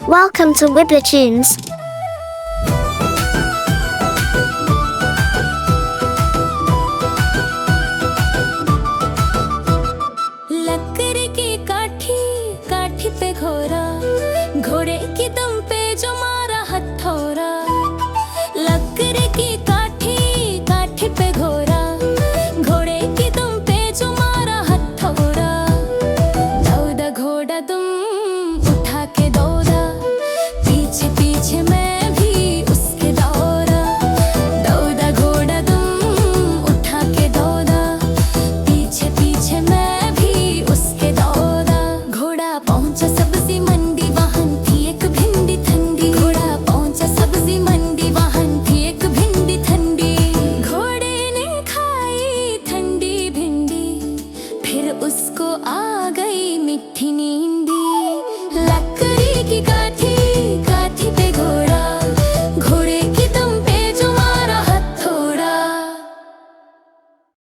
Welcome to Wibbler Tunes. लकड़ी की काठी काठी पे घोड़ा, घोड़े की तुम